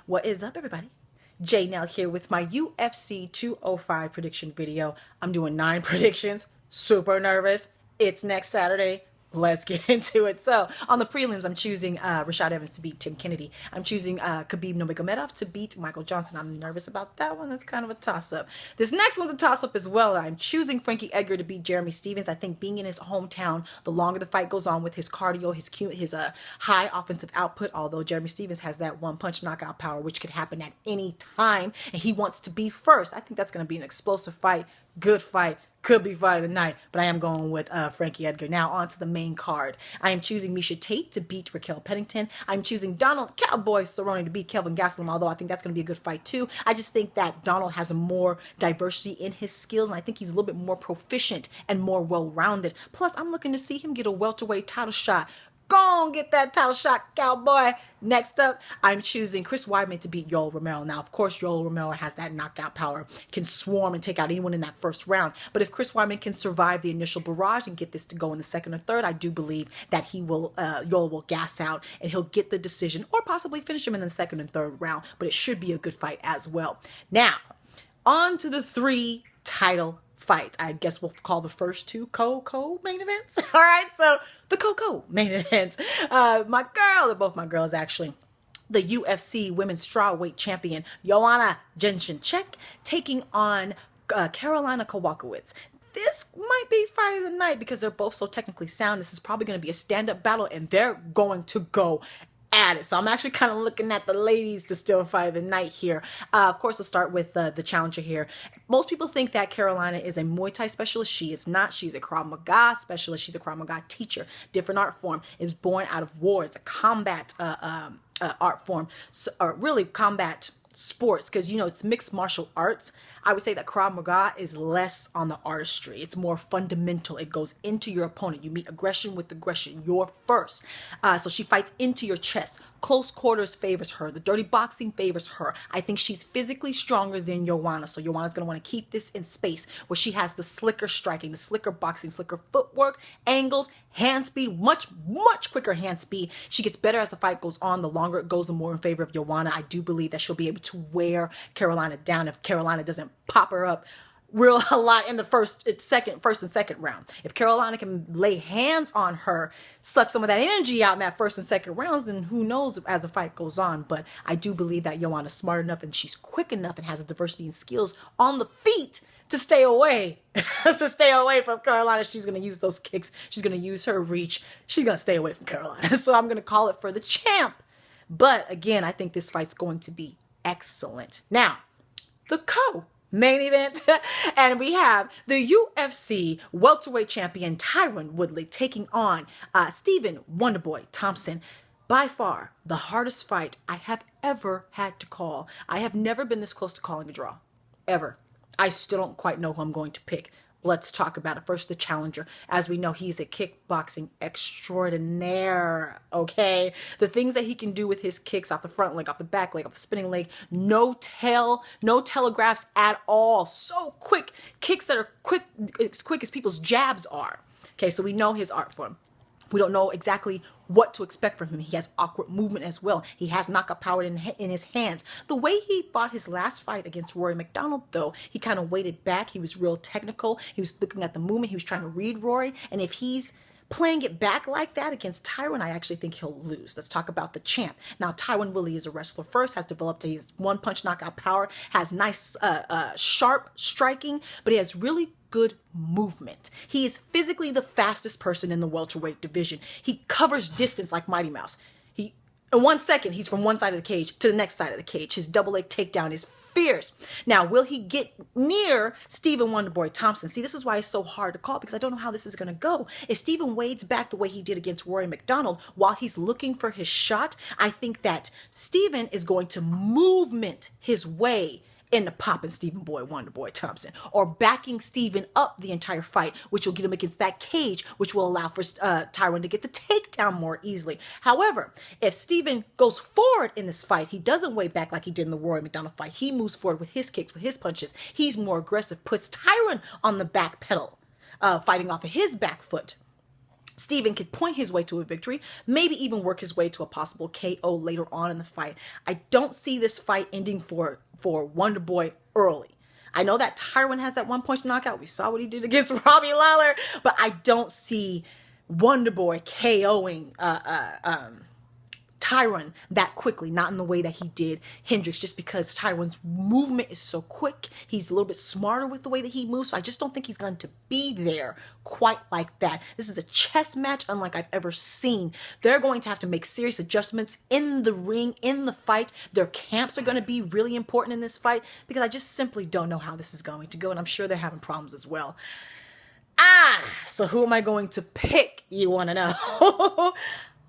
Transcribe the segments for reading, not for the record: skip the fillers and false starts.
What is up, everybody? J Nell here with my UFC 205 prediction video. I'm doing 9 predictions. Super nervous. It's next Saturday. Let's get into it. So, on the prelims, I'm choosing Rashad Evans to beat Tim Kennedy. I'm choosing Khabib Nurmagomedov to beat Michael Johnson. I'm nervous about that one. That's kind of a toss-up. This next one's a toss-up as well. I'm choosing Frankie Edgar to beat Jeremy Stephens. I think being in his hometown, the longer the fight goes on with his cardio, his high offensive output, although Jeremy Stephens has that one-punch knockout power, which could happen at any time, and he wants to be first. I think that's going to be an explosive fight, good fight. Could be fight of the night, but I am going with Frankie Edgar. Now on to the main card. I am choosing Miesha Tate to beat Raquel Pennington. I'm choosing Donald Cowboy Cerrone to beat Kelvin Gastelum, although I think that's going to be a good fight too. I just think that Donald has more diversity in his skills, and I think he's a little bit more proficient and more well-rounded. Plus, I'm looking to see him get a welterweight title shot. Go on, get that title shot, Cowboy. Next up, I'm choosing Chris Weidman to beat Yoel Romero. Now, of course, Yoel Romero has that knockout power, can swarm and take out anyone in that first round. But if Chris Weidman can survive the initial barrage and get this to go in the second or third, I do believe that Yoel will gas out and he'll get the decision or possibly finish him in the second and third round. But it should be a good fight as well. Now, on to the 3 title fights. I guess we'll call the first 2 co-main events. All right, so the co-main events. They're both my girls actually. The UFC Women's Strawweight Champion Joanna Jedrzejczyk taking on Carolina Kowalkiewicz. This might be fight of the night because they're both so technically sound. This is probably going to be a stand-up battle, and they're going to go at it. So I'm actually kind of looking at the ladies to still fight of the night here. Of course, let's start with the challenger here. Most people think that Carolina is a Muay Thai specialist. She is not. She's a Krav Maga specialist. She's a Krav Maga teacher. Different art form. It was born out of war. It's a combat art form, or really combat sports, because it's mixed martial arts. I would say that Krav Maga is less on the artistry. It's more fundamental. It goes into your opponent. You meet aggression with aggression. You're first. So she fights into your chest. Close quarters favors her. The dirty boxing favors her. I think she's physically stronger than Joanna. So Joanna's going to want to keep this in space where she has the slicker striking, the slicker boxing, slicker footwork, angles, hand speed, much quicker hand speed. She gets better as the fight goes on. The longer it goes, the more in favor of Joanna. I do believe that she'll be able to wear Carolina down if Carolina doesn't pop her up a lot in the first and second round. If Carolina can lay hands on her, suck some of that energy out in that first and second rounds, then who knows as the fight goes on. But I do believe that Joanna's smart enough and she's quick enough and has a diversity in skills on the feet to stay away from Carolina. She's going to use those kicks. She's going to use her reach. She's going to stay away from Carolina. So I'm going to call it for the champ. But again, I think this fight's going to be excellent. Now, the main event, and we have the UFC welterweight champion Tyron Woodley taking on Stephen Wonderboy Thompson. By far the hardest fight I have ever had to call. I have never been this close to calling a draw, ever. I still don't quite know who I'm going to pick. Let's talk about it. First, the challenger. As we know, he's a kickboxing extraordinaire, okay? The things that he can do with his kicks off the front leg, off the back leg, off the spinning leg, no telegraphs at all. So quick. Kicks that are as quick as people's jabs are. Okay, so we know his art form. We don't know exactly what to expect from him. He has awkward movement as well. He has knockout power in his hands. The way he fought his last fight against Rory McDonald, though, he kind of waited back. He was real technical. He was looking at the movement. He was trying to read Rory. And if he's playing it back like that against Tyron, I actually think he'll lose. Let's talk about the champ. Now, Tyron Woodley is a wrestler first, has developed his one-punch knockout power, has nice, sharp striking, but he has really good movement. He is physically the fastest person in the welterweight division. He covers distance like Mighty Mouse. In 1 second, he's from one side of the cage to the next side of the cage. His double leg takedown is fierce. Now, will he get near Stephen Wonderboy Thompson? See, this is why it's so hard to call, because I don't know how this is going to go. If Stephen wades back the way he did against Rory McDonald while he's looking for his shot, I think that Stephen is going to movement his way into popping Stephen Wonderboy Thompson, or backing Stephen up the entire fight, which will get him against that cage, which will allow for Tyron to get the takedown more easily. However, if Stephen goes forward in this fight, he doesn't weigh back like he did in the Rory McDonald fight. He moves forward with his kicks, with his punches. He's more aggressive, puts Tyron on the back pedal, fighting off of his back foot. Steven could point his way to a victory, maybe even work his way to a possible KO later on in the fight. I don't see this fight ending for Wonderboy early. I know that Tyron has that one-punch knockout. We saw what he did against Robbie Lawler, but I don't see Wonderboy KOing Tyron that quickly, not in the way that he did Hendricks, just because Tyron's movement is so quick. He's a little bit smarter with the way that he moves, so I just don't think he's going to be there quite like that. This is a chess match unlike I've ever seen. They're going to have to make serious adjustments in the ring, in the fight. Their camps are going to be really important in this fight because I just simply don't know how this is going to go, and I'm sure they're having problems as well. So who am I going to pick, you want to know?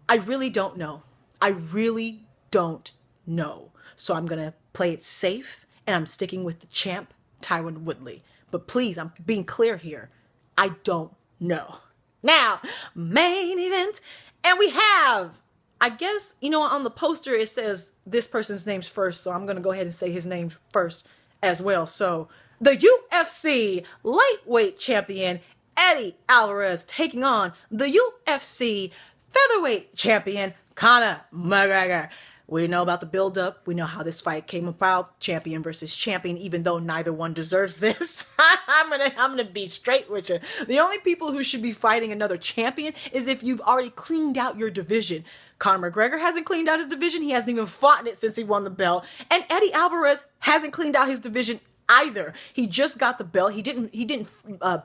I really don't know. I really don't know. So I'm going to play it safe, and I'm sticking with the champ, Tyron Woodley. But please, I'm being clear here. I don't know. Now, main event. And we have, I guess, you know, on the poster it says this person's name's first. So I'm going to go ahead and say his name first as well. So the UFC lightweight champion, Eddie Alvarez, taking on the UFC featherweight champion, Conor McGregor. We know about the build-up. We know how this fight came about. Champion versus champion, even though neither one deserves this. I'm gonna be straight with you. The only people who should be fighting another champion is if you've already cleaned out your division. Conor McGregor hasn't cleaned out his division. He hasn't even fought in it since he won the belt. And Eddie Alvarez hasn't cleaned out his division either. He just got the belt. He didn't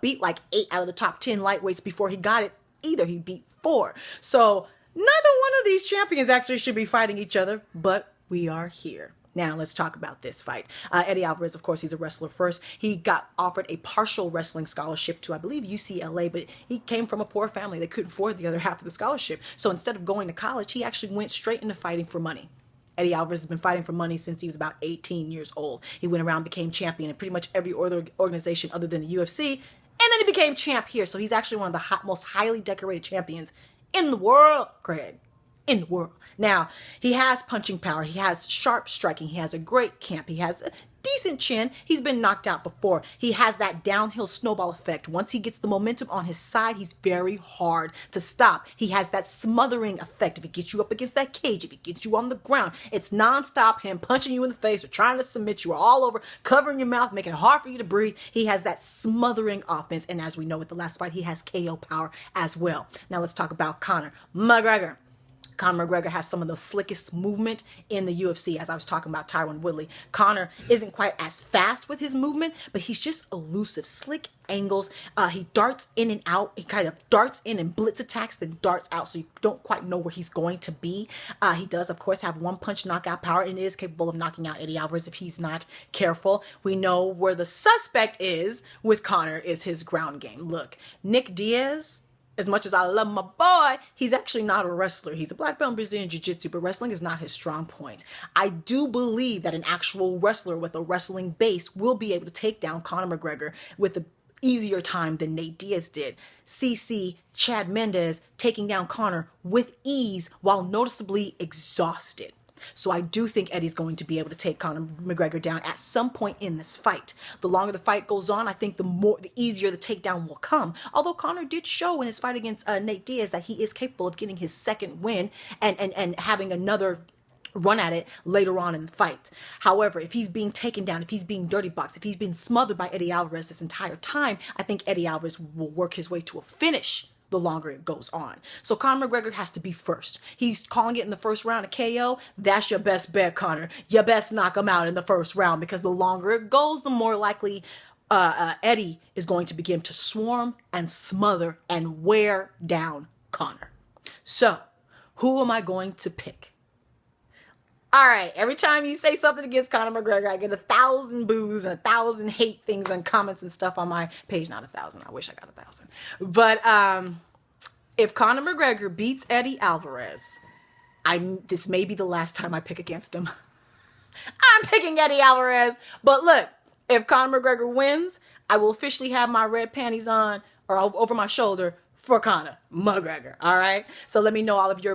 beat like 8 out of the top 10 lightweights before he got it either. He beat 4. So neither one of these champions actually should be fighting each other, but we are here. Now, let's talk about this fight. Eddie Alvarez, of course, he's a wrestler first. He got offered a partial wrestling scholarship to, I believe, UCLA, but he came from a poor family. They couldn't afford the other half of the scholarship. So instead of going to college, he actually went straight into fighting for money. Eddie Alvarez has been fighting for money since he was about 18 years old. He went around, became champion in pretty much every other organization other than the UFC, and then he became champ here. So he's actually one of the most highly decorated champions in the world, Craig. In the world. Now, he has punching power. He has sharp striking. He has a great camp. He has a decent chin. He's been knocked out before. He has that downhill snowball effect. Once he gets the momentum on his side, he's very hard to stop. He has that smothering effect. If he gets you up against that cage, if he gets you on the ground, it's nonstop him punching you in the face or trying to submit you all over, covering your mouth, making it hard for you to breathe. He has that smothering offense. And as we know with the last fight, he has KO power as well. Now let's talk about Conor McGregor. Conor McGregor has some of the slickest movement in the UFC, as I was talking about Tyron Woodley. Conor isn't quite as fast with his movement, but he's just elusive, slick angles. He darts in and out. He kind of darts in and blitz attacks, then darts out, so you don't quite know where he's going to be. He does, of course, have one-punch knockout power and is capable of knocking out Eddie Alvarez if he's not careful. We know where the suspect is with Conor is his ground game. Look, Nick Diaz, as much as I love my boy, he's actually not a wrestler. He's a black belt in Brazilian Jiu-Jitsu, but wrestling is not his strong point. I do believe that an actual wrestler with a wrestling base will be able to take down Conor McGregor with an easier time than Nate Diaz did. CC, Chad Mendes taking down Conor with ease while noticeably exhausted. So I do think Eddie's going to be able to take Conor McGregor down at some point in this fight. The longer the fight goes on, I think the easier the takedown will come. Although Conor did show in his fight against Nate Diaz that he is capable of getting his second win and having another run at it later on in the fight. However, if he's being taken down, if he's being dirty boxed, if he's been smothered by Eddie Alvarez this entire time, I think Eddie Alvarez will work his way to a finish the longer it goes on. So Conor McGregor has to be first. He's calling it in the first round a KO. That's your best bet, Conor. You best knock him out in the first round, because the longer it goes, the more likely Eddie is going to begin to swarm and smother and wear down Conor. So who am I going to pick? All right, every time you say something against Conor McGregor, I get 1,000 boos and 1,000 hate things and comments and stuff on my page. Not 1,000. I wish I got 1,000. But if Conor McGregor beats Eddie Alvarez, this may be the last time I pick against him. I'm picking Eddie Alvarez. But look, if Conor McGregor wins, I will officially have my red panties on or over my shoulder for Conor McGregor. All right? So let me know all of your